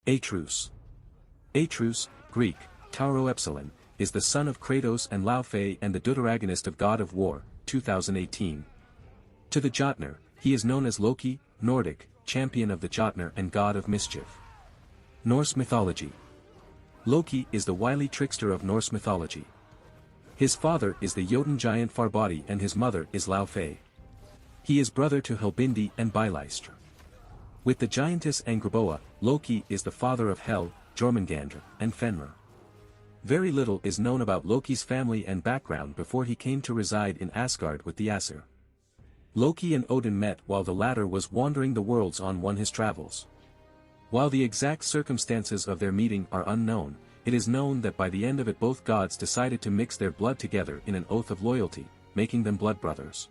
Atreus. Atreus, Greek, Tauro Epsilon, is the son of Kratos and Laufey and the deuteragonist of God of War, 2018. To the Jotnar, he is known as Loki, Nordic, champion of the Jotnar and god of mischief. Norse mythology. Loki is the wily trickster of Norse mythology. His father is the Jotun giant Farbodi and his mother is Laufey. He is brother to Helbindi and Byleistra. With the giantess Angraboa, Loki is the father of Hel, Jormungandr, and Fenrir. Very little is known about Loki's family and background before he came to reside in Asgard with the Aesir. Loki and Odin met while the latter was wandering the worlds on one his travels. While the exact circumstances of their meeting are unknown, it is known that by the end of it both gods decided to mix their blood together in an oath of loyalty, making them blood brothers.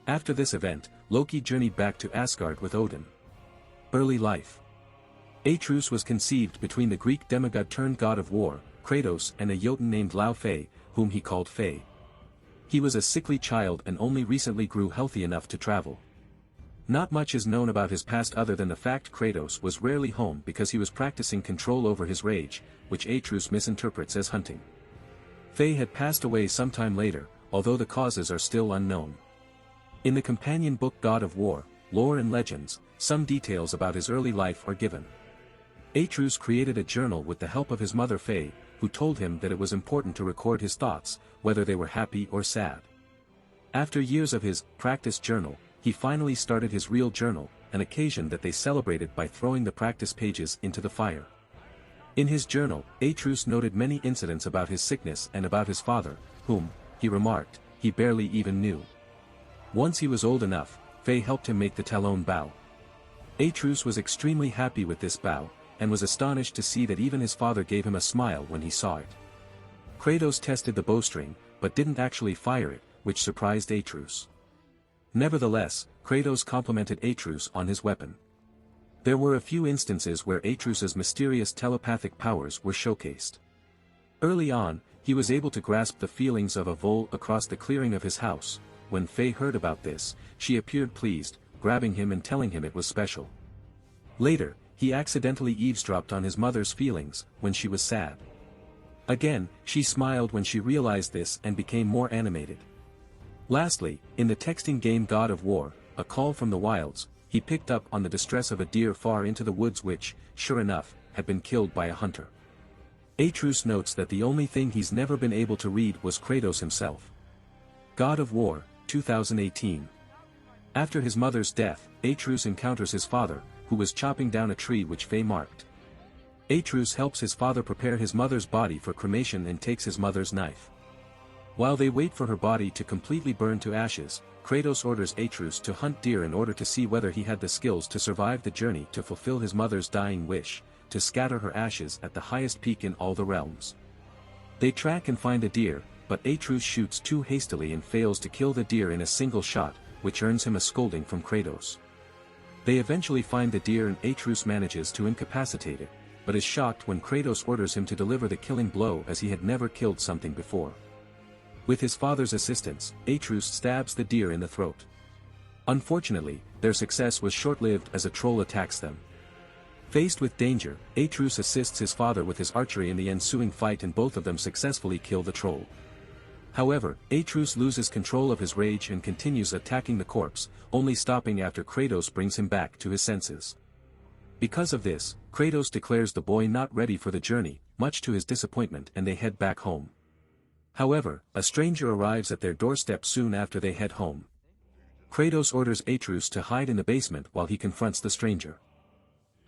After this event, Loki journeyed back to Asgard with Odin. Early life. Atreus was conceived between the Greek demigod turned god of war, Kratos, and a Jotun named Laufey, whom he called Fey. He was a sickly child and only recently grew healthy enough to travel. Not much is known about his past other than the fact Kratos was rarely home because he was practicing control over his rage, which Atreus misinterprets as hunting. Fey had passed away sometime later, although the causes are still unknown. In the companion book God of War, Lore and Legends, some details about his early life are given. Atreus created a journal with the help of his mother Fey, who told him that it was important to record his thoughts, whether they were happy or sad. After years of his practice journal, he finally started his real journal, an occasion that they celebrated by throwing the practice pages into the fire. In his journal, Atreus noted many incidents about his sickness and about his father, whom, he remarked, he barely even knew. Once he was old enough, Fey helped him make the Talon bow. Atreus was extremely happy with this bow, and was astonished to see that even his father gave him a smile when he saw it. Kratos tested the bowstring, but didn't actually fire it, which surprised Atreus. Nevertheless, Kratos complimented Atreus on his weapon. There were a few instances where Atreus's mysterious telepathic powers were showcased. Early on, he was able to grasp the feelings of a vole across the clearing of his house. When Fey heard about this, she appeared pleased, grabbing him and telling him it was special. Later, he accidentally eavesdropped on his mother's feelings, when she was sad. Again, she smiled when she realized this and became more animated. Lastly, in the texting game God of War, A Call from the Wilds, he picked up on the distress of a deer far into the woods which, sure enough, had been killed by a hunter. Atreus notes that the only thing he's never been able to read was Kratos himself. God of War, 2018. After his mother's death, Atreus encounters his father, who was chopping down a tree which Fey marked. Atreus helps his father prepare his mother's body for cremation and takes his mother's knife. While they wait for her body to completely burn to ashes, Kratos orders Atreus to hunt deer in order to see whether he had the skills to survive the journey to fulfill his mother's dying wish, to scatter her ashes at the highest peak in all the realms. They track and find a deer, but Atreus shoots too hastily and fails to kill the deer in a single shot, which earns him a scolding from Kratos. They eventually find the deer and Atreus manages to incapacitate it, but is shocked when Kratos orders him to deliver the killing blow as he had never killed something before. With his father's assistance, Atreus stabs the deer in the throat. Unfortunately, their success was short-lived as a troll attacks them. Faced with danger, Atreus assists his father with his archery in the ensuing fight and both of them successfully kill the troll. However, Atreus loses control of his rage and continues attacking the corpse, only stopping after Kratos brings him back to his senses. Because of this, Kratos declares the boy not ready for the journey, much to his disappointment, and they head back home. However, a stranger arrives at their doorstep soon after they head home. Kratos orders Atreus to hide in the basement while he confronts the stranger.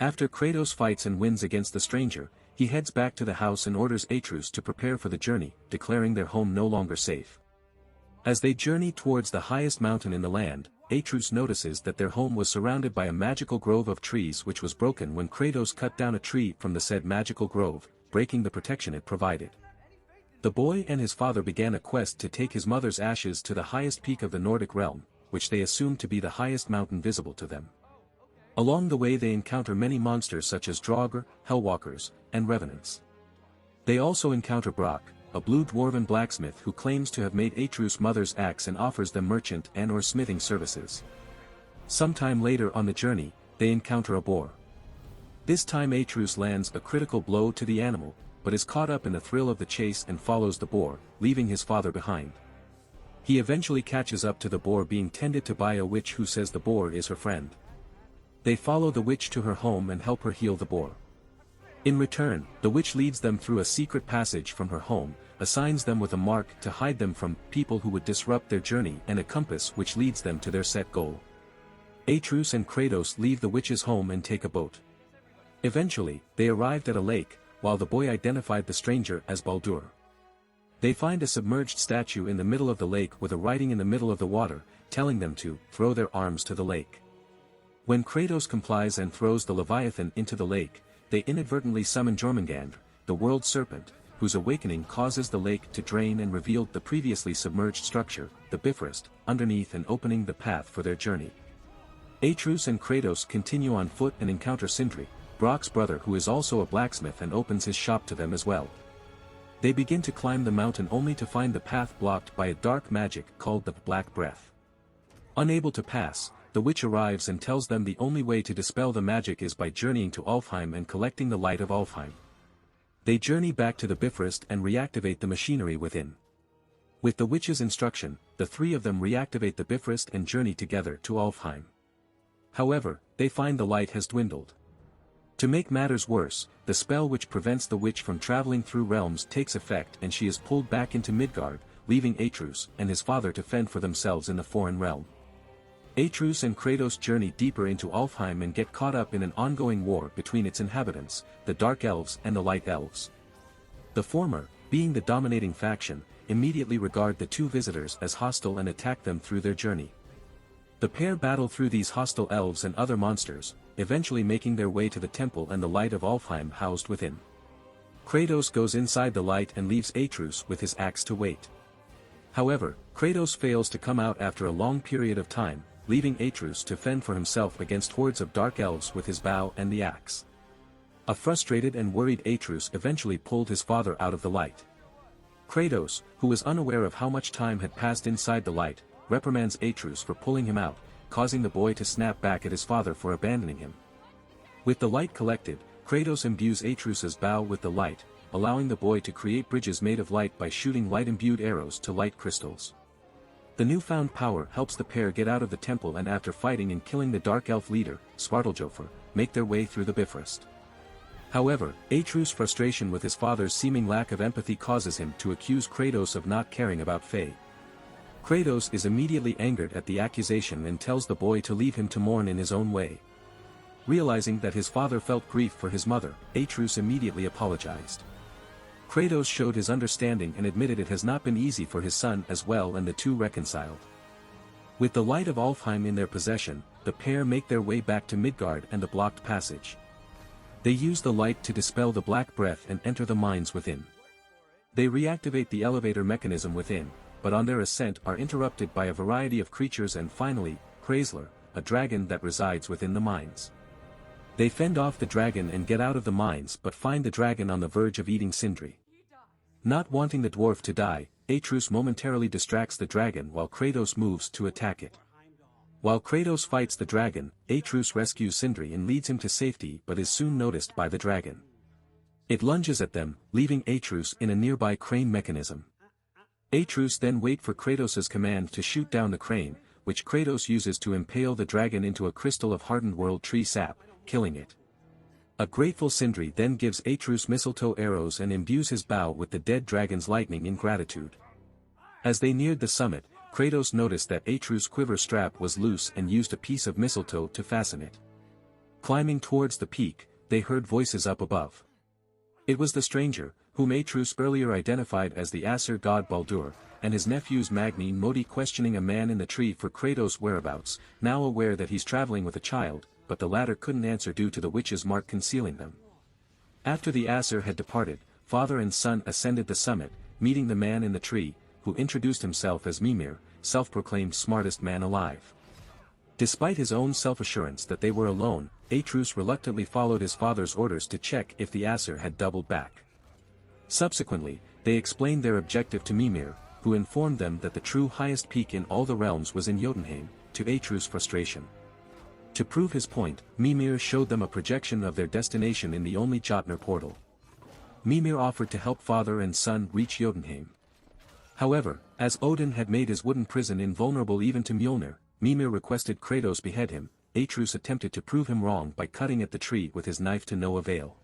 After Kratos fights and wins against the stranger, he heads back to the house and orders Atreus to prepare for the journey, declaring their home no longer safe. As they journey towards the highest mountain in the land, Atreus notices that their home was surrounded by a magical grove of trees which was broken when Kratos cut down a tree from the said magical grove, breaking the protection it provided. The boy and his father began a quest to take his mother's ashes to the highest peak of the Nordic realm, which they assumed to be the highest mountain visible to them. Along the way they encounter many monsters such as Draugr, Hellwalkers, and Revenants. They also encounter Brock, a blue dwarven blacksmith who claims to have made Atreus' mother's axe and offers them merchant and/or smithing services. Sometime later on the journey, they encounter a boar. This time Atreus lands a critical blow to the animal, but is caught up in the thrill of the chase and follows the boar, leaving his father behind. He eventually catches up to the boar being tended to by a witch who says the boar is her friend. They follow the witch to her home and help her heal the boar. In return, the witch leads them through a secret passage from her home, assigns them with a mark to hide them from people who would disrupt their journey and a compass which leads them to their set goal. Atreus and Kratos leave the witch's home and take a boat. Eventually, they arrived at a lake, while the boy identified the stranger as Baldur. They find a submerged statue in the middle of the lake with a writing in the middle of the water, telling them to throw their arms to the lake. When Kratos complies and throws the Leviathan into the lake, they inadvertently summon Jormungandr, the world serpent, whose awakening causes the lake to drain and revealed the previously submerged structure, the Bifrost, underneath and opening the path for their journey. Atreus and Kratos continue on foot and encounter Sindri, Brock's brother who is also a blacksmith and opens his shop to them as well. They begin to climb the mountain only to find the path blocked by a dark magic called the Black Breath. Unable to pass, the witch arrives and tells them the only way to dispel the magic is by journeying to Alfheim and collecting the light of Alfheim. They journey back to the Bifrost and reactivate the machinery within. With the witch's instruction, the three of them reactivate the Bifrost and journey together to Alfheim. However, they find the light has dwindled. To make matters worse, the spell which prevents the witch from traveling through realms takes effect and she is pulled back into Midgard, leaving Atreus and his father to fend for themselves in the foreign realm. Atreus and Kratos journey deeper into Alfheim and get caught up in an ongoing war between its inhabitants, the Dark Elves and the Light Elves. The former, being the dominating faction, immediately regard the two visitors as hostile and attack them through their journey. The pair battle through these hostile elves and other monsters, eventually making their way to the temple and the light of Alfheim housed within. Kratos goes inside the light and leaves Atreus with his axe to wait. However, Kratos fails to come out after a long period of time, leaving Atreus to fend for himself against hordes of dark elves with his bow and the axe. A frustrated and worried Atreus eventually pulled his father out of the light. Kratos, who was unaware of how much time had passed inside the light, reprimands Atreus for pulling him out, causing the boy to snap back at his father for abandoning him. With the light collected, Kratos imbues Atreus's bow with the light, allowing the boy to create bridges made of light by shooting light-imbued arrows to light crystals. The newfound power helps the pair get out of the temple and after fighting and killing the Dark Elf leader, Svartalfjofr, make their way through the Bifrost. However, Atreus' frustration with his father's seeming lack of empathy causes him to accuse Kratos of not caring about Faye. Kratos is immediately angered at the accusation and tells the boy to leave him to mourn in his own way. Realizing that his father felt grief for his mother, Atreus immediately apologized. Kratos showed his understanding and admitted it has not been easy for his son as well and the two reconciled. With the light of Alfheim in their possession, the pair make their way back to Midgard and the blocked passage. They use the light to dispel the Black Breath and enter the mines within. They reactivate the elevator mechanism within, but on their ascent are interrupted by a variety of creatures and finally, Kraeslar, a dragon that resides within the mines. They fend off the dragon and get out of the mines but find the dragon on the verge of eating Sindri. Not wanting the dwarf to die, Atreus momentarily distracts the dragon while Kratos moves to attack it. While Kratos fights the dragon, Atreus rescues Sindri and leads him to safety but is soon noticed by the dragon. It lunges at them, leaving Atreus in a nearby crane mechanism. Atreus then waits for Kratos' command to shoot down the crane, which Kratos uses to impale the dragon into a crystal of hardened world tree sap, killing it. A grateful Sindri then gives Atreus mistletoe arrows and imbues his bow with the dead dragon's lightning in gratitude. As they neared the summit, Kratos noticed that Atreus' quiver strap was loose and used a piece of mistletoe to fasten it. Climbing towards the peak, they heard voices up above. It was the stranger, whom Atreus earlier identified as the Aesir god Baldur, and his nephews Magni and Modi questioning a man in the tree for Kratos' whereabouts, now aware that he's traveling with a child, but the latter couldn't answer due to the witch's mark concealing them. After the Aesir had departed, father and son ascended the summit, meeting the man in the tree, who introduced himself as Mimir, self-proclaimed smartest man alive. Despite his own self-assurance that they were alone, Atreus reluctantly followed his father's orders to check if the Aesir had doubled back. Subsequently, they explained their objective to Mimir, who informed them that the true highest peak in all the realms was in Jotunheim, to Atreus' frustration. To prove his point, Mimir showed them a projection of their destination in the only Jotnar portal. Mimir offered to help father and son reach Jotunheim. However, as Odin had made his wooden prison invulnerable even to Mjolnir, Mimir requested Kratos behead him. Atreus attempted to prove him wrong by cutting at the tree with his knife to no avail.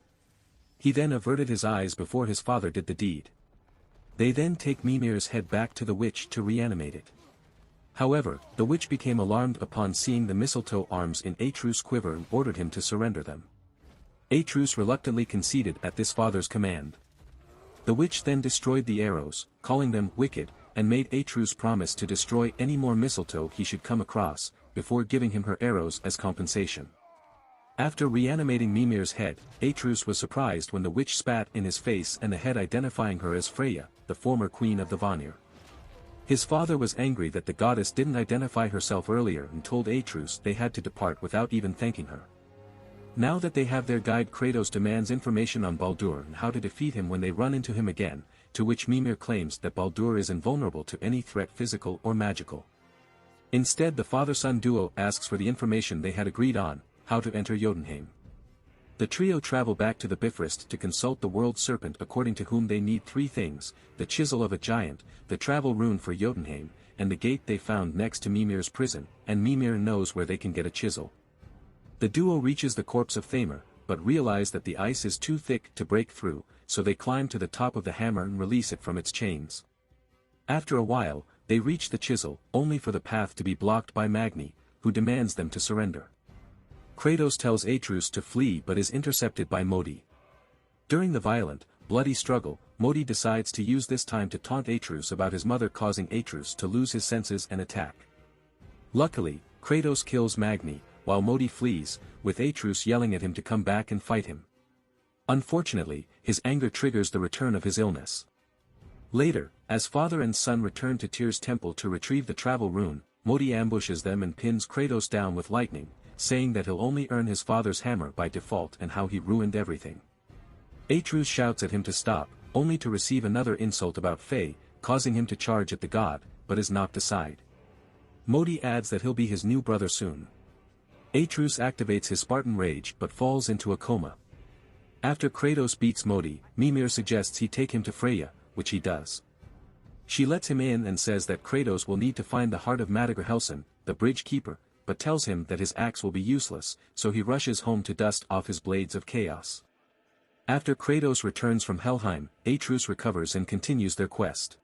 He then averted his eyes before his father did the deed. They then take Mimir's head back to the witch to reanimate it. However, the witch became alarmed upon seeing the mistletoe arms in Atreus' quiver and ordered him to surrender them. Atreus reluctantly conceded at this father's command. The witch then destroyed the arrows, calling them wicked, and made Atreus promise to destroy any more mistletoe he should come across, before giving him her arrows as compensation. After reanimating Mimir's head, Atreus was surprised when the witch spat in his face and the head identifying her as Freya, the former queen of the Vanir. His father was angry that the goddess didn't identify herself earlier and told Atreus they had to depart without even thanking her. Now that they have their guide, Kratos demands information on Baldur and how to defeat him when they run into him again, to which Mimir claims that Baldur is invulnerable to any threat, physical or magical. Instead, the father-son duo asks for the information they had agreed on, how to enter Jotunheim. The trio travel back to the Bifrost to consult the world serpent, according to whom they need three things: the chisel of a giant, the travel rune for Jotunheim, and the gate they found next to Mimir's prison, and Mimir knows where they can get a chisel. The duo reaches the corpse of Thamur, but realize that the ice is too thick to break through, so they climb to the top of the hammer and release it from its chains. After a while, they reach the chisel, only for the path to be blocked by Magni, who demands them to surrender. Kratos tells Atreus to flee but is intercepted by Modi. During the violent, bloody struggle, Modi decides to use this time to taunt Atreus about his mother, causing Atreus to lose his senses and attack. Luckily, Kratos kills Magni, while Modi flees, with Atreus yelling at him to come back and fight him. Unfortunately, his anger triggers the return of his illness. Later, as father and son return to Tyr's temple to retrieve the travel rune, Modi ambushes them and pins Kratos down with lightning, saying that he'll only earn his father's hammer by default and how he ruined everything. Atreus shouts at him to stop, only to receive another insult about Faye, causing him to charge at the god, but is knocked aside. Modi adds that he'll be his new brother soon. Atreus activates his Spartan rage but falls into a coma. After Kratos beats Modi, Mimir suggests he take him to Freya, which he does. She lets him in and says that Kratos will need to find the heart of Madigar Helson, the bridge keeper, but tells him that his axe will be useless, so he rushes home to dust off his blades of chaos. After Kratos returns from Helheim, Atreus recovers and continues their quest.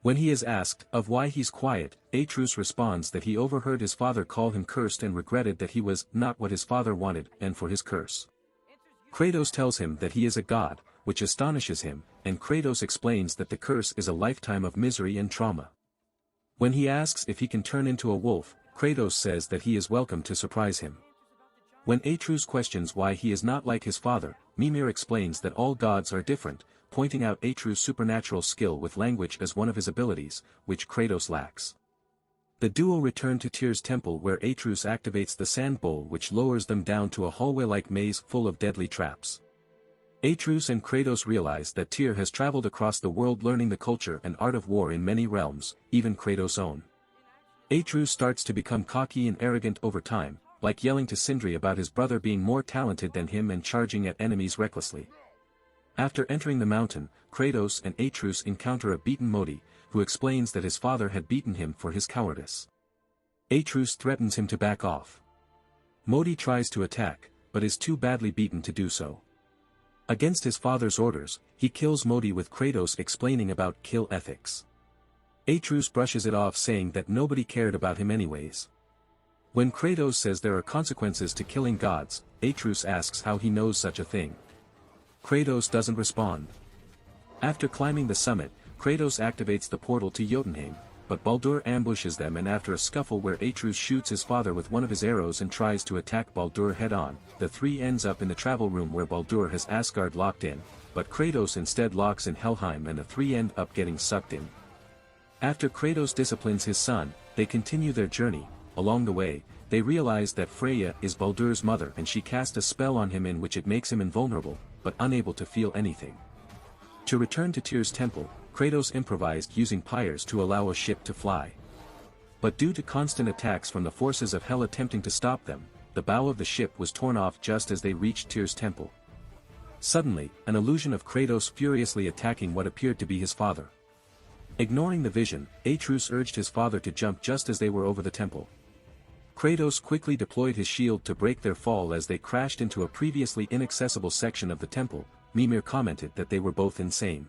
When he is asked of why he's quiet, Atreus responds that he overheard his father call him cursed and regretted that he was not what his father wanted and for his curse. Kratos tells him that he is a god, which astonishes him, and Kratos explains that the curse is a lifetime of misery and trauma. When he asks if he can turn into a wolf, Kratos says that he is welcome to surprise him. When Atreus questions why he is not like his father, Mimir explains that all gods are different, pointing out Atreus' supernatural skill with language as one of his abilities, which Kratos lacks. The duo return to Tyr's temple, where Atreus activates the sand bowl, which lowers them down to a hallway-like maze full of deadly traps. Atreus and Kratos realize that Tyr has traveled across the world learning the culture and art of war in many realms, even Kratos' own. Atreus starts to become cocky and arrogant over time, like yelling to Sindri about his brother being more talented than him and charging at enemies recklessly. After entering the mountain, Kratos and Atreus encounter a beaten Modi, who explains that his father had beaten him for his cowardice. Atreus threatens him to back off. Modi tries to attack, but is too badly beaten to do so. Against his father's orders, he kills Modi, with Kratos explaining about kill ethics. Atreus brushes it off, saying that nobody cared about him anyways. When Kratos says there are consequences to killing gods, Atreus asks how he knows such a thing. Kratos doesn't respond. After climbing the summit, Kratos activates the portal to Jotunheim, but Baldur ambushes them, and after a scuffle where Atreus shoots his father with one of his arrows and tries to attack Baldur head-on, the three ends up in the travel room where Baldur has Asgard locked in, but Kratos instead locks in Helheim, and the three end up getting sucked in. After Kratos disciplines his son, they continue their journey. Along the way, they realize that Freya is Baldur's mother, and she cast a spell on him in which it makes him invulnerable, but unable to feel anything. To return to Tyr's temple, Kratos improvised using pyres to allow a ship to fly. But due to constant attacks from the forces of Hel attempting to stop them, the bow of the ship was torn off just as they reached Tyr's temple. Suddenly, an illusion of Kratos furiously attacking what appeared to be his father. Ignoring the vision, Atreus urged his father to jump just as they were over the temple. Kratos quickly deployed his shield to break their fall as they crashed into a previously inaccessible section of the temple. Mimir commented that they were both insane.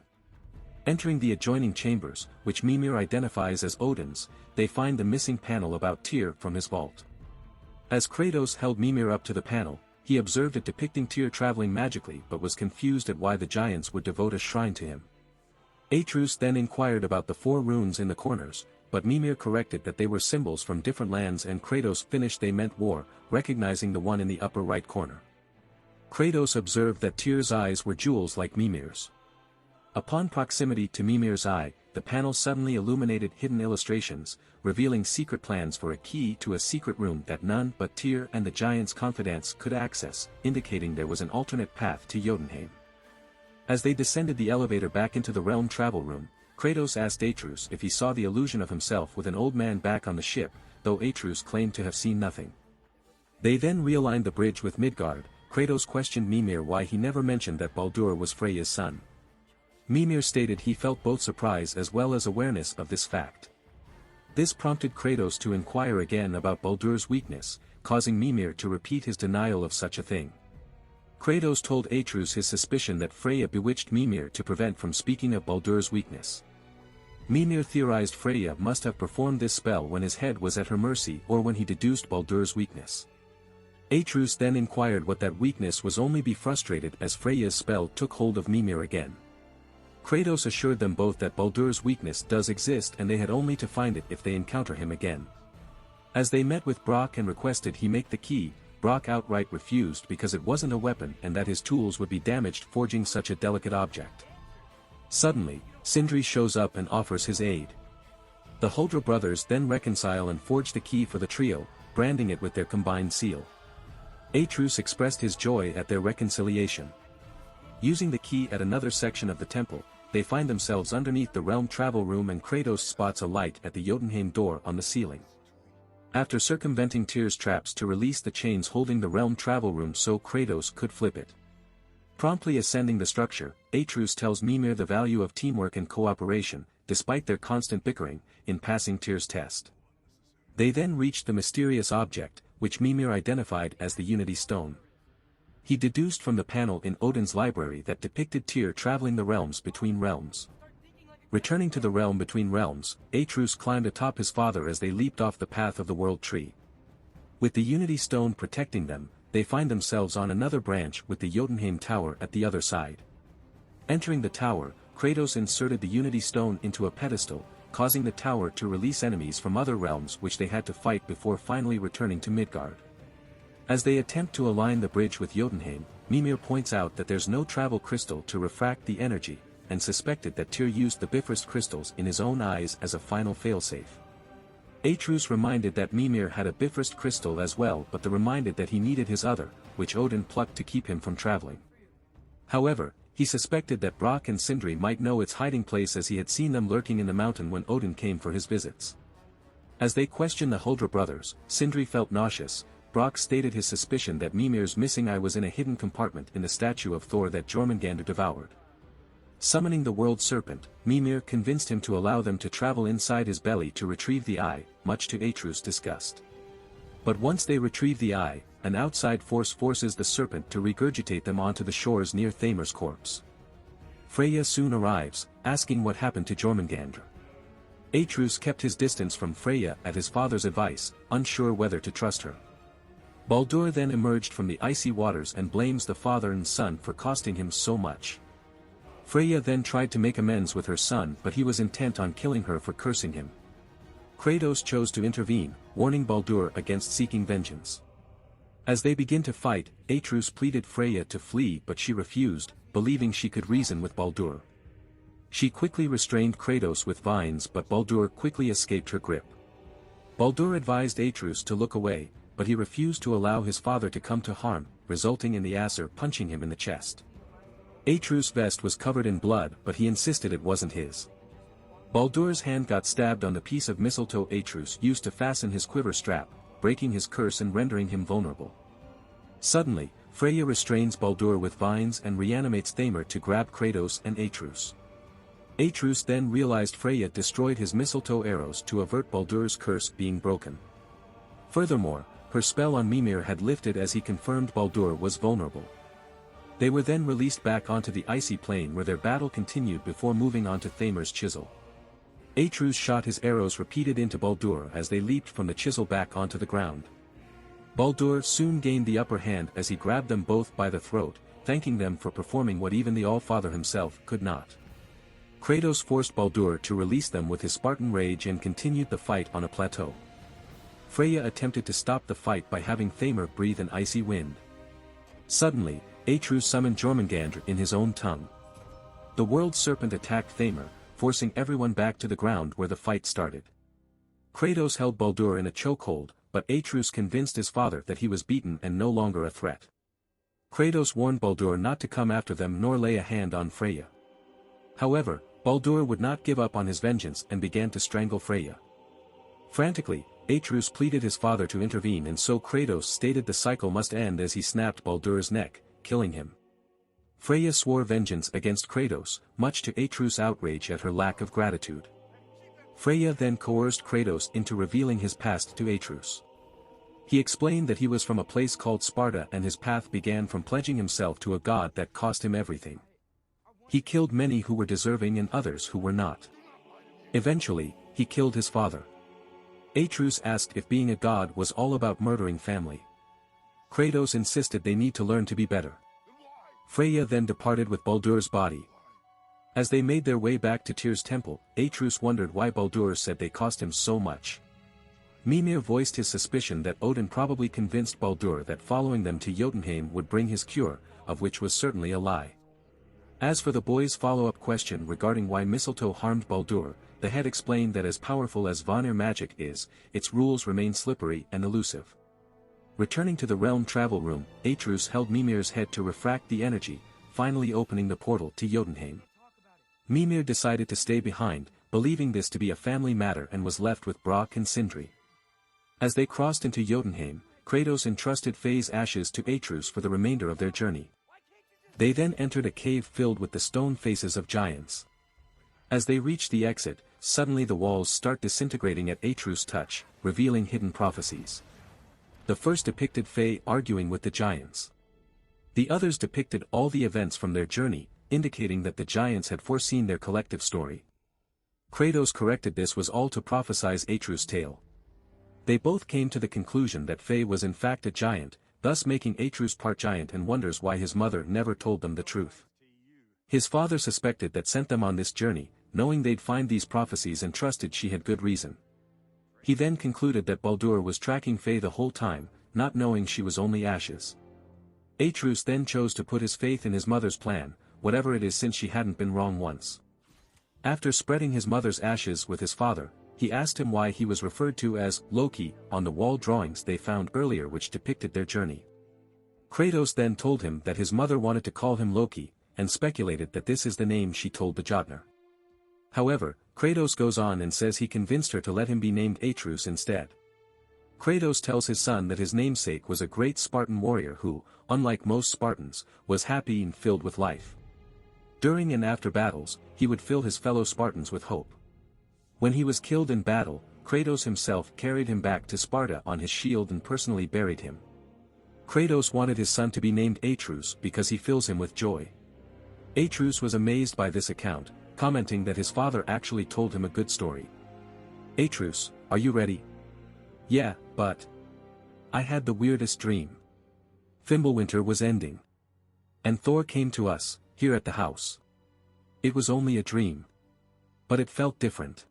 Entering the adjoining chambers, which Mimir identifies as Odin's, they find the missing panel about Tyr from his vault. As Kratos held Mimir up to the panel, he observed it depicting Tyr traveling magically but was confused at why the giants would devote a shrine to him. Atreus then inquired about the 4 runes in the corners, but Mimir corrected that they were symbols from different lands and Kratos finished they meant war, recognizing the one in the upper right corner. Kratos observed that Tyr's eyes were jewels like Mimir's. Upon proximity to Mimir's eye, the panel suddenly illuminated hidden illustrations, revealing secret plans for a key to a secret room that none but Tyr and the giant's confidants could access, indicating there was an alternate path to Jotunheim. As they descended the elevator back into the realm travel room, Kratos asked Atreus if he saw the illusion of himself with an old man back on the ship, though Atreus claimed to have seen nothing. They then realigned the bridge with Midgard. Kratos questioned Mimir why he never mentioned that Baldur was Freyja's son. Mimir stated he felt both surprise as well as awareness of this fact. This prompted Kratos to inquire again about Baldur's weakness, causing Mimir to repeat his denial of such a thing. Kratos told Atreus his suspicion that Freyja bewitched Mimir to prevent from speaking of Baldur's weakness. Mimir theorized Freyja must have performed this spell when his head was at her mercy or when he deduced Baldur's weakness. Atreus then inquired what that weakness was only be frustrated as Freyja's spell took hold of Mimir again. Kratos assured them both that Baldur's weakness does exist and they had only to find it if they encounter him again. As they met with Brock and requested he make the key, Brock outright refused because it wasn't a weapon and that his tools would be damaged forging such a delicate object. Suddenly, Sindri shows up and offers his aid. The Huldra brothers then reconcile and forge the key for the trio, branding it with their combined seal. Atreus expressed his joy at their reconciliation. Using the key at another section of the temple, they find themselves underneath the realm travel room and Kratos spots a light at the Jotunheim door on the ceiling. After circumventing Tyr's traps to release the chains holding the realm travel room so Kratos could flip it. Promptly ascending the structure, Atreus tells Mimir the value of teamwork and cooperation, despite their constant bickering, in passing Tyr's test. They then reached the mysterious object, which Mimir identified as the Unity Stone. He deduced from the panel in Odin's library that depicted Tyr traveling the realms between realms. Returning to the realm between realms, Atreus climbed atop his father as they leaped off the path of the World Tree. With the Unity Stone protecting them, they find themselves on another branch with the Jotunheim Tower at the other side. Entering the tower, Kratos inserted the Unity Stone into a pedestal, causing the tower to release enemies from other realms which they had to fight before finally returning to Midgard. As they attempt to align the bridge with Jotunheim, Mimir points out that there's no travel crystal to refract the energy, and suspected that Tyr used the Bifrost crystals in his own eyes as a final failsafe. Atreus reminded that Mimir had a Bifrost crystal as well but reminded that he needed his other, which Odin plucked to keep him from traveling. However, he suspected that Brock and Sindri might know its hiding place as he had seen them lurking in the mountain when Odin came for his visits. As they questioned the Huldra brothers, Sindri felt nauseous. Brock stated his suspicion that Mimir's missing eye was in a hidden compartment in the statue of Thor that Jormungandr devoured. Summoning the World Serpent, Mimir convinced him to allow them to travel inside his belly to retrieve the eye, much to Atreus' disgust. But once they retrieve the eye, an outside force forces the serpent to regurgitate them onto the shores near Thamir's corpse. Freyja soon arrives, asking what happened to Jormungandr. Atreus kept his distance from Freyja at his father's advice, unsure whether to trust her. Baldur then emerged from the icy waters and blames the father and son for costing him so much. Freyja then tried to make amends with her son but he was intent on killing her for cursing him. Kratos chose to intervene, warning Baldur against seeking vengeance. As they begin to fight, Atreus pleaded Freyja to flee but she refused, believing she could reason with Baldur. She quickly restrained Kratos with vines but Baldur quickly escaped her grip. Baldur advised Atreus to look away, but he refused to allow his father to come to harm, resulting in the Aesir punching him in the chest. Atreus' vest was covered in blood but he insisted it wasn't his. Baldur's hand got stabbed on the piece of mistletoe Atreus used to fasten his quiver strap, breaking his curse and rendering him vulnerable. Suddenly, Freya restrains Baldur with vines and reanimates Thamur to grab Kratos and Atreus. Atreus then realized Freya destroyed his mistletoe arrows to avert Baldur's curse being broken. Furthermore, her spell on Mimir had lifted as he confirmed Baldur was vulnerable. They were then released back onto the icy plain where their battle continued before moving on to Thamur's chisel. Atreus shot his arrows repeated into Baldur as they leaped from the chisel back onto the ground. Baldur soon gained the upper hand as he grabbed them both by the throat, thanking them for performing what even the All-Father himself could not. Kratos forced Baldur to release them with his Spartan rage and continued the fight on a plateau. Freya attempted to stop the fight by having Thamur breathe an icy wind. Suddenly, Atreus summoned Jormungandr in his own tongue. The world serpent attacked Thamur, forcing everyone back to the ground where the fight started. Kratos held Baldur in a chokehold, but Atreus convinced his father that he was beaten and no longer a threat. Kratos warned Baldur not to come after them nor lay a hand on Freya. However, Baldur would not give up on his vengeance and began to strangle Freya. Frantically, Atreus pleaded his father to intervene, and so Kratos stated the cycle must end as he snapped Baldur's neck, killing him. Freya swore vengeance against Kratos, much to Atreus' outrage at her lack of gratitude. Freya then coerced Kratos into revealing his past to Atreus. He explained that he was from a place called Sparta and his path began from pledging himself to a god that cost him everything. He killed many who were deserving and others who were not. Eventually, he killed his father. Atreus asked if being a god was all about murdering family. Kratos insisted they need to learn to be better. Freya then departed with Baldur's body. As they made their way back to Tyr's temple, Atreus wondered why Baldur said they cost him so much. Mimir voiced his suspicion that Odin probably convinced Baldur that following them to Jotunheim would bring his cure, of which was certainly a lie. As for the boys' follow-up question regarding why mistletoe harmed Baldur, the head explained that as powerful as Vanir magic is, its rules remain slippery and elusive. Returning to the realm travel room, Atreus held Mimir's head to refract the energy, finally opening the portal to Jotunheim. Mimir decided to stay behind, believing this to be a family matter, and was left with Brok and Sindri. As they crossed into Jotunheim, Kratos entrusted Faye's ashes to Atreus for the remainder of their journey. They then entered a cave filled with the stone faces of giants. As they reached the exit, suddenly the walls start disintegrating at Atreus' touch, revealing hidden prophecies. The first depicted Faye arguing with the giants. The others depicted all the events from their journey, indicating that the giants had foreseen their collective story. Kratos corrected this was all to prophesize Atreus' tale. They both came to the conclusion that Faye was in fact a giant, thus making Atreus part giant, and wonders why his mother never told them the truth. His father suspected that sent them on this journey, knowing they'd find these prophecies, and trusted she had good reason. He then concluded that Baldur was tracking Faye the whole time, not knowing she was only ashes. Atreus then chose to put his faith in his mother's plan, whatever it is, since she hadn't been wrong once. After spreading his mother's ashes with his father, he asked him why he was referred to as Loki on the wall drawings they found earlier which depicted their journey. Kratos then told him that his mother wanted to call him Loki, and speculated that this is the name she told the Jotnar. However, Kratos goes on and says he convinced her to let him be named Atreus instead. Kratos tells his son that his namesake was a great Spartan warrior who, unlike most Spartans, was happy and filled with life. During and after battles, he would fill his fellow Spartans with hope. When he was killed in battle, Kratos himself carried him back to Sparta on his shield and personally buried him. Kratos wanted his son to be named Atreus because he fills him with joy. Atreus was amazed by this account, commenting that his father actually told him a good story. "Atreus, are you ready?" "Yeah, but I had the weirdest dream. Fimbulwinter was ending. And Thor came to us, here at the house. It was only a dream. But it felt different.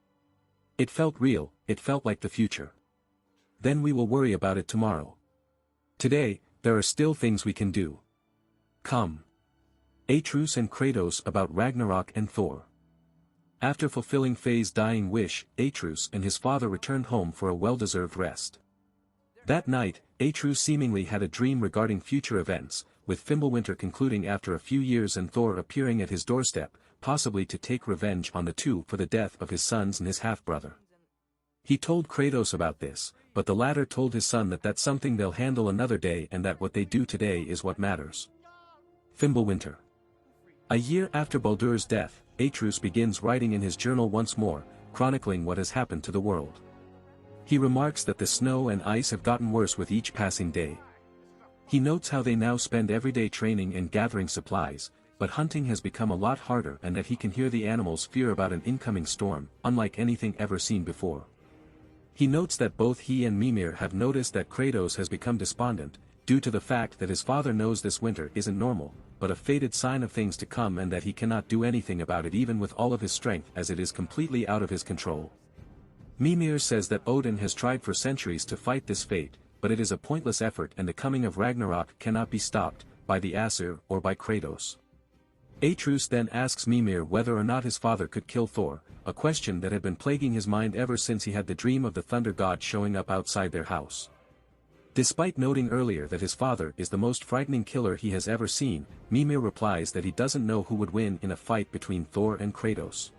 It felt real, it felt like the future. Then we will worry about it tomorrow. Today, there are still things we can do. Come." Atreus and Kratos about Ragnarok and Thor. After fulfilling Faye's dying wish, Atreus and his father returned home for a well-deserved rest. That night, Atreus seemingly had a dream regarding future events, with Fimbulwinter concluding after a few years and Thor appearing at his doorstep, possibly to take revenge on the two for the death of his sons and his half-brother. He told Kratos about this, but the latter told his son that that's something they'll handle another day and that what they do today is what matters. Fimbulwinter. A year after Baldur's death, Atreus begins writing in his journal once more, chronicling what has happened to the world. He remarks that the snow and ice have gotten worse with each passing day. He notes how they now spend every day training and gathering supplies, but hunting has become a lot harder and that he can hear the animals fear about an incoming storm, unlike anything ever seen before. He notes that both he and Mimir have noticed that Kratos has become despondent, due to the fact that his father knows this winter isn't normal, but a fated sign of things to come and that he cannot do anything about it even with all of his strength as it is completely out of his control. Mimir says that Odin has tried for centuries to fight this fate, but it is a pointless effort and the coming of Ragnarok cannot be stopped, by the Aesir or by Kratos. Atreus then asks Mimir whether or not his father could kill Thor, a question that had been plaguing his mind ever since he had the dream of the thunder god showing up outside their house. Despite noting earlier that his father is the most frightening killer he has ever seen, Mimir replies that he doesn't know who would win in a fight between Thor and Kratos.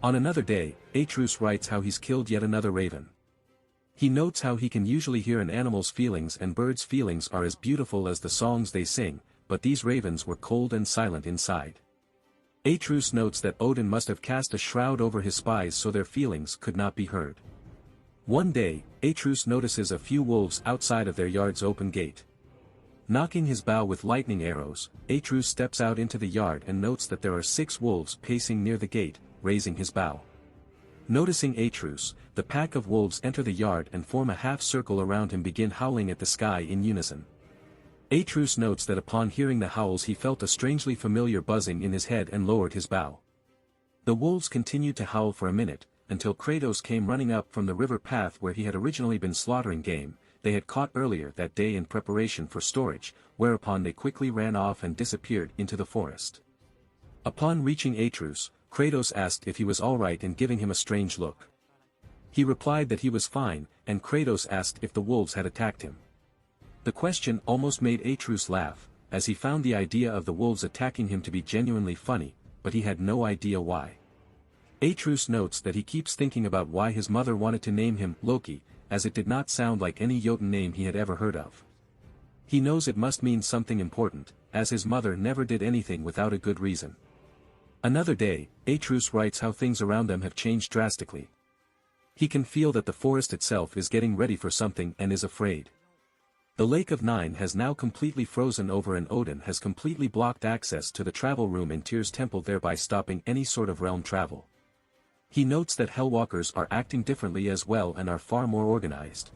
On another day, Atreus writes how he's killed yet another raven. He notes how he can usually hear an animal's feelings and birds' feelings are as beautiful as the songs they sing, but these ravens were cold and silent inside. Atreus notes that Odin must have cast a shroud over his spies so their feelings could not be heard. One day, Atreus notices a few wolves outside of their yard's open gate. Knocking his bow with lightning arrows, Atreus steps out into the yard and notes that there are 6 wolves pacing near the gate, raising his bow. Noticing Atreus, the pack of wolves enter the yard and form a half-circle around him, begin howling at the sky in unison. Atreus notes that upon hearing the howls he felt a strangely familiar buzzing in his head and lowered his bow. The wolves continued to howl for a minute, until Kratos came running up from the river path where he had originally been slaughtering game they had caught earlier that day in preparation for storage, whereupon they quickly ran off and disappeared into the forest. Upon reaching Atreus, Kratos asked if he was alright and giving him a strange look. He replied that he was fine, and Kratos asked if the wolves had attacked him. The question almost made Atreus laugh, as he found the idea of the wolves attacking him to be genuinely funny, but he had no idea why. Atreus notes that he keeps thinking about why his mother wanted to name him Loki, as it did not sound like any Jotun name he had ever heard of. He knows it must mean something important, as his mother never did anything without a good reason. Another day, Atreus writes how things around them have changed drastically. He can feel that the forest itself is getting ready for something and is afraid. The Lake of Nine has now completely frozen over and Odin has completely blocked access to the travel room in Tyr's temple, thereby stopping any sort of realm travel. He notes that Hellwalkers are acting differently as well and are far more organized.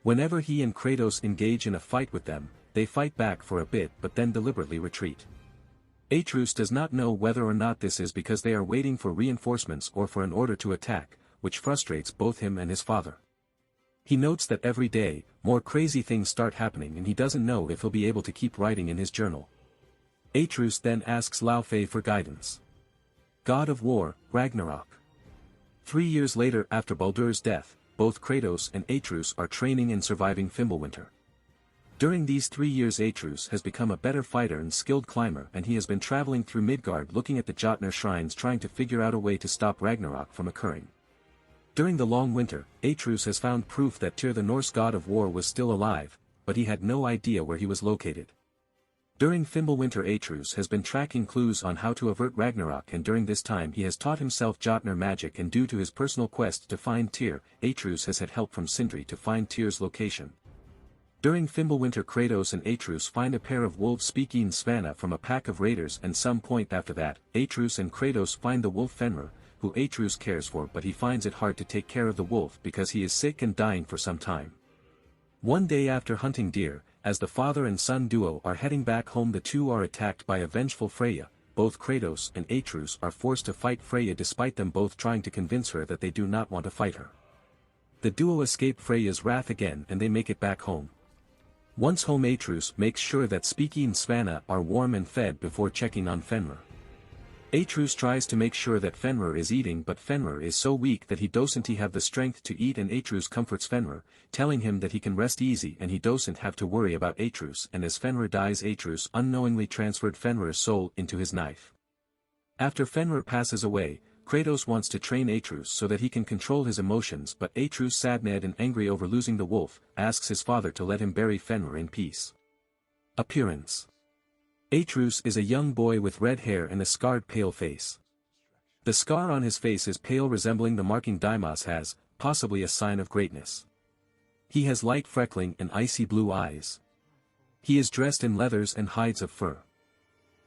Whenever he and Kratos engage in a fight with them, they fight back for a bit but then deliberately retreat. Atreus does not know whether or not this is because they are waiting for reinforcements or for an order to attack, which frustrates both him and his father. He notes that every day, more crazy things start happening and he doesn't know if he'll be able to keep writing in his journal. Atreus then asks Laufey for guidance. God of War, Ragnarok. 3 years later after Baldur's death, both Kratos and Atreus are training and surviving Fimbulwinter. During these 3 years Atreus has become a better fighter and skilled climber, and he has been traveling through Midgard looking at the Jotnar shrines trying to figure out a way to stop Ragnarok from occurring. During the long winter, Atreus has found proof that Tyr, the Norse god of war, was still alive, but he had no idea where he was located. During Fimbulwinter Atreus has been tracking clues on how to avert Ragnarok, and during this time he has taught himself Jotnar magic, and due to his personal quest to find Tyr, Atreus has had help from Sindri to find Tyr's location. During Fimbulwinter Kratos and Atreus find a pair of wolves speaking Svanna from a pack of raiders, and some point after that, Atreus and Kratos find the wolf Fenrir, who Atreus cares for, but he finds it hard to take care of the wolf because he is sick and dying for some time. One day after hunting deer, as the father and son duo are heading back home, the two are attacked by a vengeful Freya. Both Kratos and Atreus are forced to fight Freya despite them both trying to convince her that they do not want to fight her. The duo escape Freya's wrath again and they make it back home. Once home, Atreus makes sure that Speaky and Svanna are warm and fed before checking on Fenrir. Atreus tries to make sure that Fenrir is eating, but Fenrir is so weak that he doesn't have the strength to eat, and Atreus comforts Fenrir, telling him that he can rest easy and he doesn't have to worry about Atreus, and as Fenrir dies, Atreus unknowingly transferred Fenrir's soul into his knife. After Fenrir passes away, Kratos wants to train Atreus so that he can control his emotions, but Atreus, sad and angry over losing the wolf, asks his father to let him bury Fenrir in peace. Appearance. Atreus is a young boy with red hair and a scarred pale face. The scar on his face is pale, resembling the marking Deimos has, possibly a sign of greatness. He has light freckling and icy blue eyes. He is dressed in leathers and hides of fur.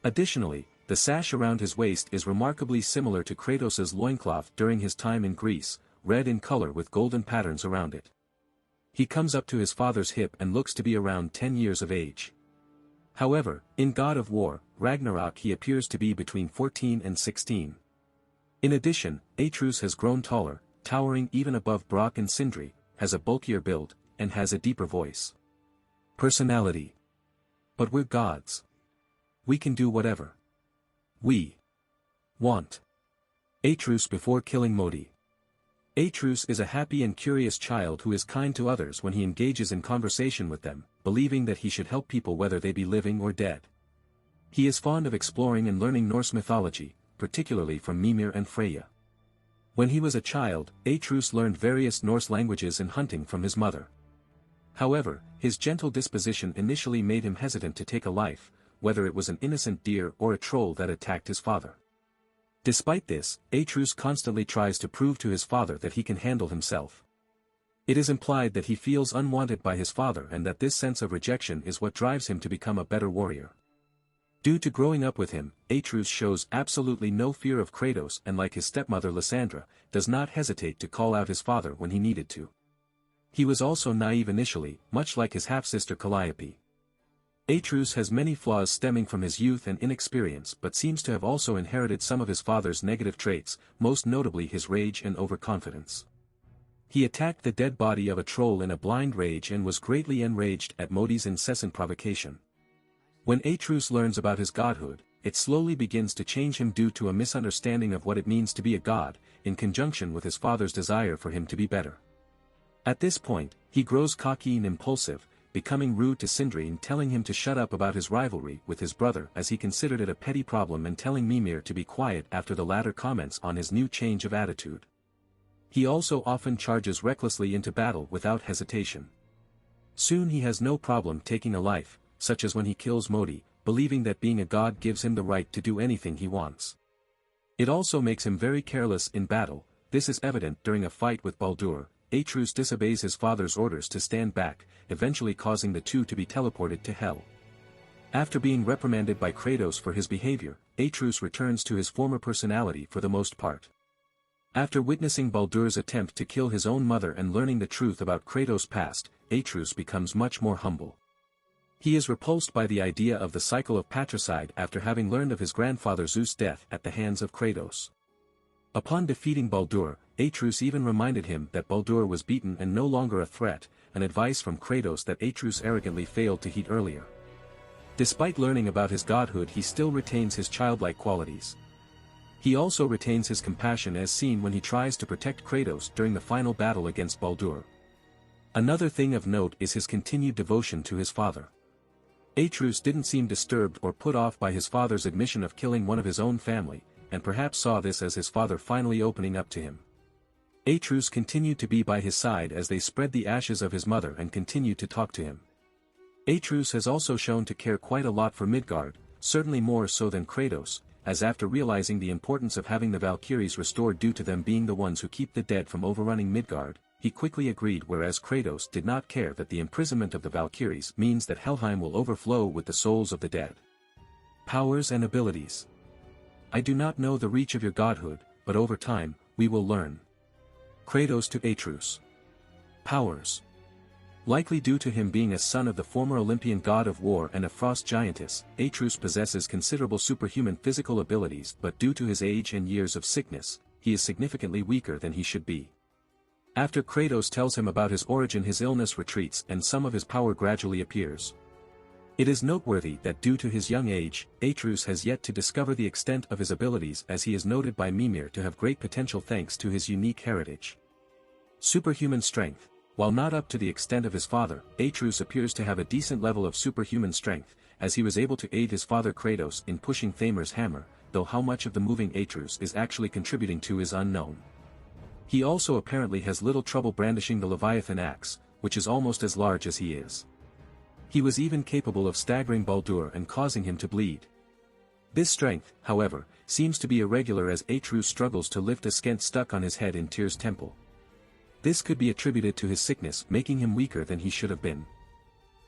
Additionally, the sash around his waist is remarkably similar to Kratos' loincloth during his time in Greece, red in color with golden patterns around it. He comes up to his father's hip and looks to be around 10 years of age. However, in God of War, Ragnarok he appears to be between 14 and 16. In addition, Atreus has grown taller, towering even above Brock and Sindri, has a bulkier build, and has a deeper voice. Personality. But we're gods. We can do whatever we want. Atreus before killing Modi. Atreus is a happy and curious child who is kind to others when he engages in conversation with them, believing that he should help people whether they be living or dead. He is fond of exploring and learning Norse mythology, particularly from Mimir and Freyja. When he was a child, Atreus learned various Norse languages and hunting from his mother. However, his gentle disposition initially made him hesitant to take a life, whether it was an innocent deer or a troll that attacked his father. Despite this, Atreus constantly tries to prove to his father that he can handle himself. It is implied that he feels unwanted by his father and that this sense of rejection is what drives him to become a better warrior. Due to growing up with him, Atreus shows absolutely no fear of Kratos and, like his stepmother Lysandra, does not hesitate to call out his father when he needed to. He was also naive initially, much like his half-sister Calliope. Atreus has many flaws stemming from his youth and inexperience, but seems to have also inherited some of his father's negative traits, most notably his rage and overconfidence. He attacked the dead body of a troll in a blind rage and was greatly enraged at Modi's incessant provocation. When Atreus learns about his godhood, it slowly begins to change him due to a misunderstanding of what it means to be a god, in conjunction with his father's desire for him to be better. At this point, he grows cocky and impulsive, becoming rude to Sindri and telling him to shut up about his rivalry with his brother as he considered it a petty problem, and telling Mimir to be quiet after the latter comments on his new change of attitude. He also often charges recklessly into battle without hesitation. Soon he has no problem taking a life, such as when he kills Modi, believing that being a god gives him the right to do anything he wants. It also makes him very careless in battle. This is evident during a fight with Baldur. Atreus disobeys his father's orders to stand back, eventually causing the two to be teleported to Hell. After being reprimanded by Kratos for his behavior, Atreus returns to his former personality for the most part. After witnessing Baldur's attempt to kill his own mother and learning the truth about Kratos' past, Atreus becomes much more humble. He is repulsed by the idea of the cycle of patricide after having learned of his grandfather Zeus' death at the hands of Kratos. Upon defeating Baldur, Atreus even reminded him that Baldur was beaten and no longer a threat, an advice from Kratos that Atreus arrogantly failed to heed earlier. Despite learning about his godhood, he still retains his childlike qualities. He also retains his compassion as seen when he tries to protect Kratos during the final battle against Baldur. Another thing of note is his continued devotion to his father. Atreus didn't seem disturbed or put off by his father's admission of killing one of his own family, and perhaps saw this as his father finally opening up to him. Atreus continued to be by his side as they spread the ashes of his mother and continued to talk to him. Atreus has also shown to care quite a lot for Midgard, certainly more so than Kratos, as after realizing the importance of having the Valkyries restored due to them being the ones who keep the dead from overrunning Midgard, he quickly agreed, whereas Kratos did not care that the imprisonment of the Valkyries means that Helheim will overflow with the souls of the dead. Powers and abilities. I do not know the reach of your godhood, but over time, we will learn. Kratos to Atreus. Powers. Likely due to him being a son of the former Olympian god of war and a frost giantess, Atreus possesses considerable superhuman physical abilities, but due to his age and years of sickness, he is significantly weaker than he should be. After Kratos tells him about his origin, his illness retreats and some of his power gradually appears. It is noteworthy that due to his young age, Atreus has yet to discover the extent of his abilities, as he is noted by Mimir to have great potential thanks to his unique heritage. Superhuman strength. While not up to the extent of his father, Atreus appears to have a decent level of superhuman strength, as he was able to aid his father Kratos in pushing Thamir's hammer, though how much of the moving Atreus is actually contributing to is unknown. He also apparently has little trouble brandishing the Leviathan axe, which is almost as large as he is. He was even capable of staggering Baldur and causing him to bleed. This strength, however, seems to be irregular as Atreus struggles to lift a skent stuck on his head in Tyr's temple. This could be attributed to his sickness making him weaker than he should have been.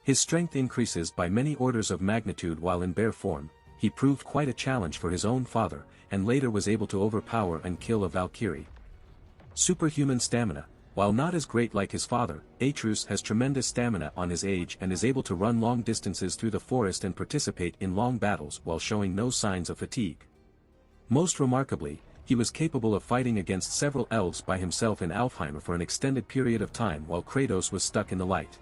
His strength increases by many orders of magnitude while in bear form. He proved quite a challenge for his own father, and later was able to overpower and kill a Valkyrie. Superhuman stamina. While not as great like his father, Atreus has tremendous stamina on his age and is able to run long distances through the forest and participate in long battles while showing no signs of fatigue. Most remarkably, he was capable of fighting against several elves by himself in Alfheim for an extended period of time while Kratos was stuck in the light.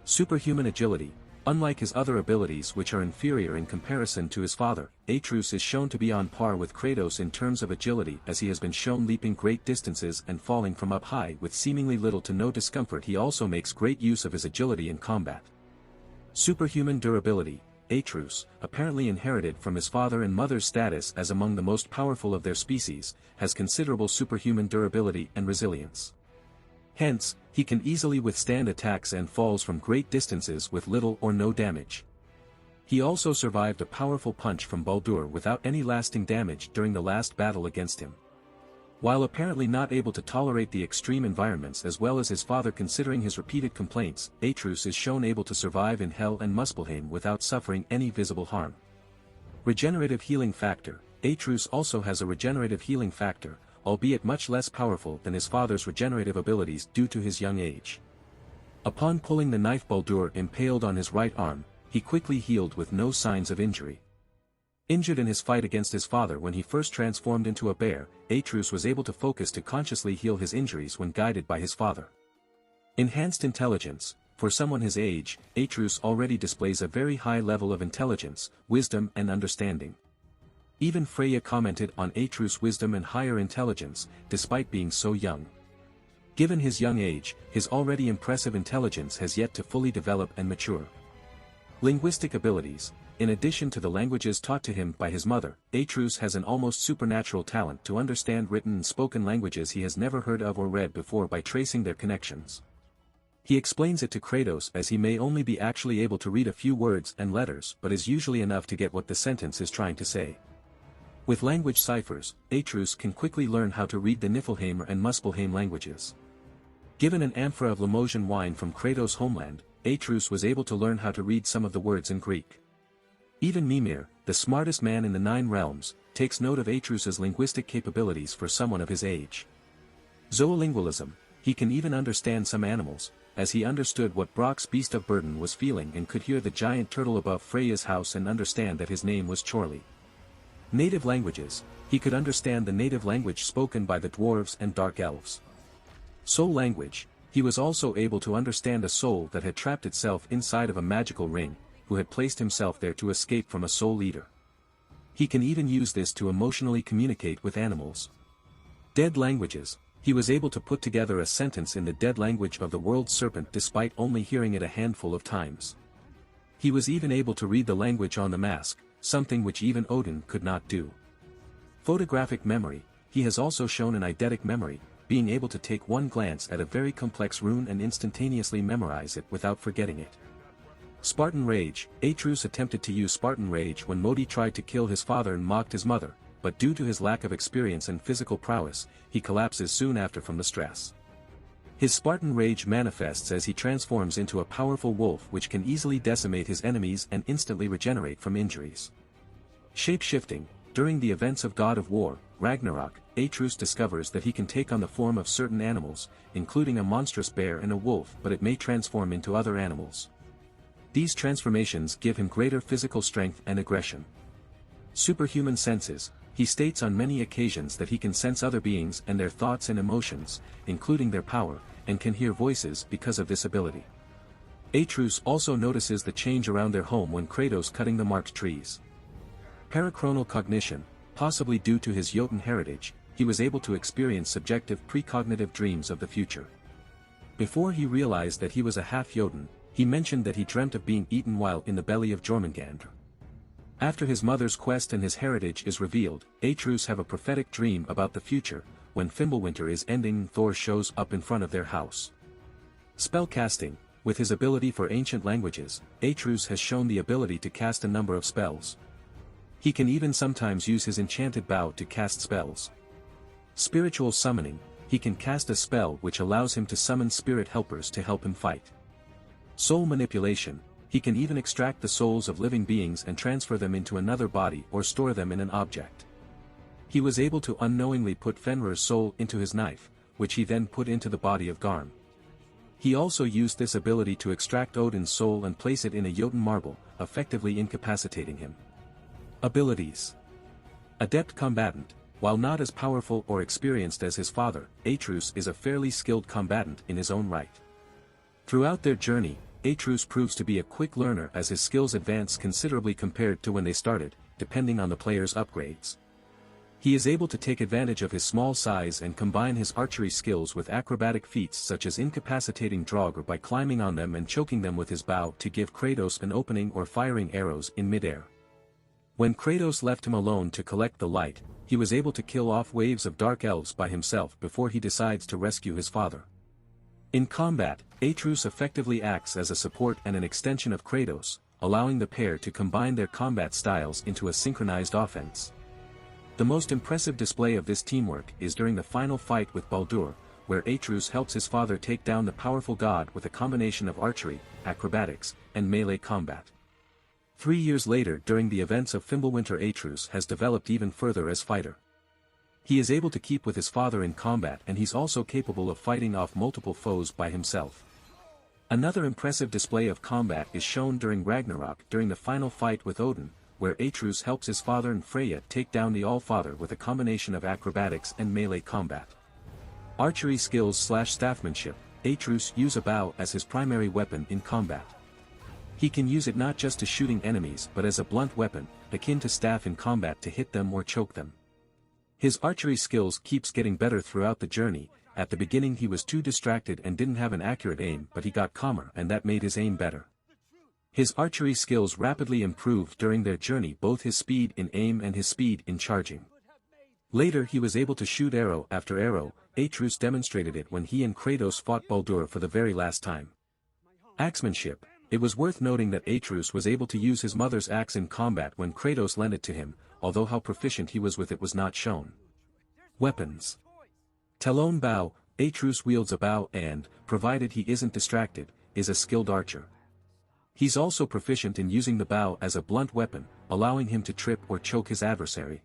Superhuman agility. Unlike his other abilities which are inferior in comparison to his father, Atreus is shown to be on par with Kratos in terms of agility as he has been shown leaping great distances and falling from up high with seemingly little to no discomfort. He also makes great use of his agility in combat. Superhuman durability. Atreus, apparently inherited from his father and mother's status as among the most powerful of their species, has considerable superhuman durability and resilience. Hence, he can easily withstand attacks and falls from great distances with little or no damage. He also survived a powerful punch from Baldur without any lasting damage during the last battle against him. While apparently not able to tolerate the extreme environments as well as his father considering his repeated complaints, Atreus is shown able to survive in Hell and Muspelheim without suffering any visible harm. Regenerative healing factor. Atreus also has a regenerative healing factor, albeit much less powerful than his father's regenerative abilities due to his young age. Upon pulling the knife Baldur impaled on his right arm, he quickly healed with no signs of injury. Injured in his fight against his father when he first transformed into a bear, Atreus was able to focus to consciously heal his injuries when guided by his father. Enhanced intelligence. For someone his age, Atreus already displays a very high level of intelligence, wisdom and understanding. Even Freya commented on Atreus' wisdom and higher intelligence, despite being so young. Given his young age, his already impressive intelligence has yet to fully develop and mature. Linguistic abilities. In addition to the languages taught to him by his mother, Atreus has an almost supernatural talent to understand written and spoken languages he has never heard of or read before by tracing their connections. He explains it to Kratos as he may only be actually able to read a few words and letters but is usually enough to get what the sentence is trying to say. With language ciphers, Atreus can quickly learn how to read the Niflheim and Muspelheim languages. Given an amphora of Limosian wine from Kratos' homeland, Atreus was able to learn how to read some of the words in Greek. Even Mimir, the smartest man in the 9 realms, takes note of Atreus' linguistic capabilities for someone of his age. Zoolingualism. He can even understand some animals, as he understood what Brock's beast of burden was feeling and could hear the giant turtle above Freya's house and understand that his name was Chorley. Native languages. He could understand the native language spoken by the dwarves and dark elves. Soul language. He was also able to understand a soul that had trapped itself inside of a magical ring, who had placed himself there to escape from a soul eater. He can even use this to emotionally communicate with animals. Dead languages. He was able to put together a sentence in the dead language of the world serpent despite only hearing it a handful of times. He was even able to read the language on the mask, something which even Odin could not do. Photographic memory. He has also shown an eidetic memory, being able to take one glance at a very complex rune and instantaneously memorize it without forgetting it. Spartan rage. Atreus attempted to use Spartan rage when Modi tried to kill his father and mocked his mother, but due to his lack of experience and physical prowess, he collapses soon after from the stress. His Spartan rage manifests as he transforms into a powerful wolf which can easily decimate his enemies and instantly regenerate from injuries. Shape-shifting. During the events of God of War, Ragnarok, Atreus discovers that he can take on the form of certain animals, including a monstrous bear and a wolf, but it may transform into other animals. These transformations give him greater physical strength and aggression. Superhuman senses. He states on many occasions that he can sense other beings and their thoughts and emotions, including their power, and can hear voices because of this ability. Atreus also notices the change around their home when Kratos cutting the marked trees. Parachronal cognition. Possibly due to his Jotun heritage, he was able to experience subjective precognitive dreams of the future. Before he realized that he was a half Jotun, he mentioned that he dreamt of being eaten while in the belly of Jormungandr. After his mother's quest and his heritage is revealed, Atreus have a prophetic dream about the future. When Fimbulwinter is ending, Thor shows up in front of their house. Spellcasting. With his ability for ancient languages, Atreus has shown the ability to cast a number of spells. He can even sometimes use his enchanted bow to cast spells. Spiritual summoning. He can cast a spell which allows him to summon spirit helpers to help him fight. Soul manipulation. He can even extract the souls of living beings and transfer them into another body or store them in an object. He was able to unknowingly put Fenrir's soul into his knife, which he then put into the body of Garm. He also used this ability to extract Odin's soul and place it in a Jotun marble, effectively incapacitating him. Abilities. Adept combatant. While not as powerful or experienced as his father, Atreus is a fairly skilled combatant in his own right. Throughout their journey, Atreus proves to be a quick learner as his skills advance considerably compared to when they started, depending on the player's upgrades. He is able to take advantage of his small size and combine his archery skills with acrobatic feats such as incapacitating Draugr by climbing on them and choking them with his bow to give Kratos an opening or firing arrows in midair. When Kratos left him alone to collect the light, he was able to kill off waves of dark elves by himself before he decides to rescue his father. In combat, Atreus effectively acts as a support and an extension of Kratos, allowing the pair to combine their combat styles into a synchronized offense. The most impressive display of this teamwork is during the final fight with Baldur, where Atreus helps his father take down the powerful god with a combination of archery, acrobatics, and melee combat. 3 years later, during the events of Fimbulwinter, Atreus has developed even further as fighter. He is able to keep with his father in combat, and he's also capable of fighting off multiple foes by himself. Another impressive display of combat is shown during Ragnarok during the final fight with Odin, where Atreus helps his father and Freya take down the All-Father with a combination of acrobatics and melee combat. Archery skills / staffmanship. Atreus uses a bow as his primary weapon in combat. He can use it not just to shooting enemies but as a blunt weapon, akin to staff in combat to hit them or choke them. His archery skills keeps getting better throughout the journey. At the beginning he was too distracted and didn't have an accurate aim, but he got calmer and that made his aim better. His archery skills rapidly improved during their journey, both his speed in aim and his speed in charging. Later he was able to shoot arrow after arrow. Atreus demonstrated it when he and Kratos fought Baldur for the very last time. Axemanship. It was worth noting that Atreus was able to use his mother's axe in combat when Kratos lent it to him, although how proficient he was with it was not shown. Weapons. Talon bow. Atreus wields a bow and, provided he isn't distracted, is a skilled archer. He's also proficient in using the bow as a blunt weapon, allowing him to trip or choke his adversary.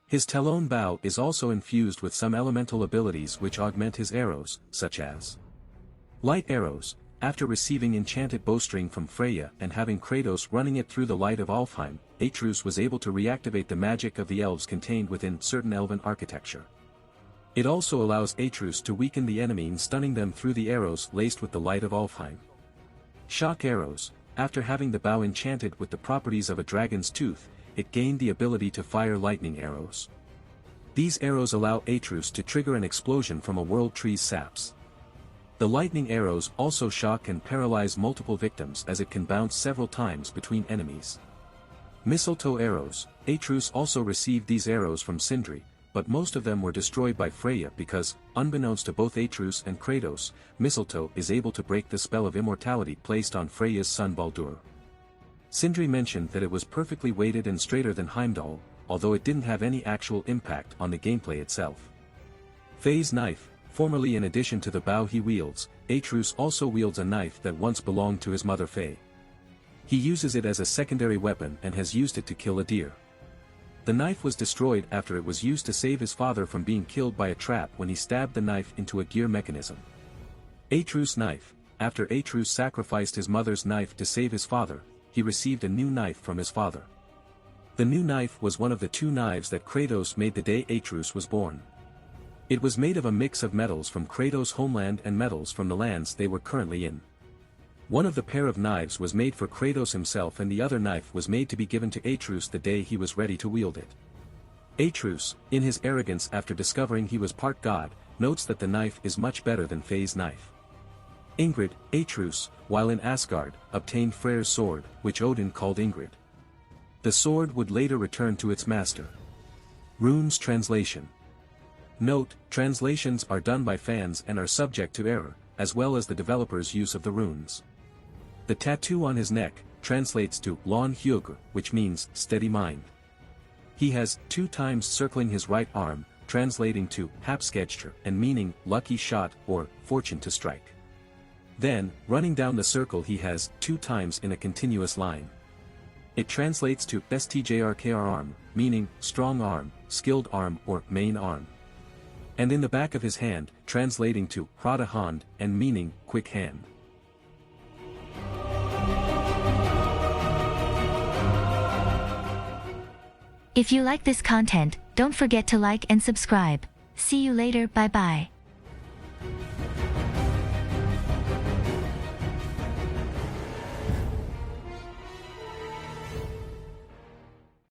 His Talon bow is also infused with some elemental abilities which augment his arrows, such as light arrows. After receiving enchanted bowstring from Freya and having Kratos running it through the light of Alfheim, Atreus was able to reactivate the magic of the elves contained within certain elven architecture. It also allows Atreus to weaken the enemy in stunning them through the arrows laced with the light of Alfheim. Shock arrows. After having the bow enchanted with the properties of a dragon's tooth, it gained the ability to fire lightning arrows. These arrows allow Atreus to trigger an explosion from a world tree's saps. The lightning arrows also shock and paralyze multiple victims as it can bounce several times between enemies. Mistletoe arrows. Atreus also received these arrows from Sindri, but most of them were destroyed by Freya because, unbeknownst to both Atreus and Kratos, Mistletoe is able to break the spell of immortality placed on Freya's son Baldur. Sindri mentioned that it was perfectly weighted and straighter than Heimdall, although it didn't have any actual impact on the gameplay itself. Faye's knife. Formerly, in addition to the bow he wields, Atreus also wields a knife that once belonged to his mother Faye. He uses it as a secondary weapon and has used it to kill a deer. The knife was destroyed after it was used to save his father from being killed by a trap when he stabbed the knife into a gear mechanism. Atreus' knife. After Atreus sacrificed his mother's knife to save his father, he received a new knife from his father. The new knife was one of the 2 knives that Kratos made the day Atreus was born. It was made of a mix of metals from Kratos' homeland and metals from the lands they were currently in. One of the pair of knives was made for Kratos himself and the other knife was made to be given to Atreus the day he was ready to wield it. Atreus, in his arrogance after discovering he was part god, notes that the knife is much better than Faye's knife. Ingrid. Atreus, while in Asgard, obtained Freyr's sword, which Odin called Ingrid. The sword would later return to its master. Runes translation. Note, translations are done by fans and are subject to error, as well as the developer's use of the runes. The tattoo on his neck translates to Lon Hyugr, which means steady mind. He has 2 times circling his right arm, translating to Hapsketcher and meaning lucky shot or fortune to strike. Then, running down the circle he has 2 times in a continuous line. It translates to Stjrkr arm, meaning strong arm, skilled arm or main arm. And in the back of his hand, translating to Hrada hand and meaning quick hand. If you like this content, don't forget to like and subscribe. See you later, bye bye.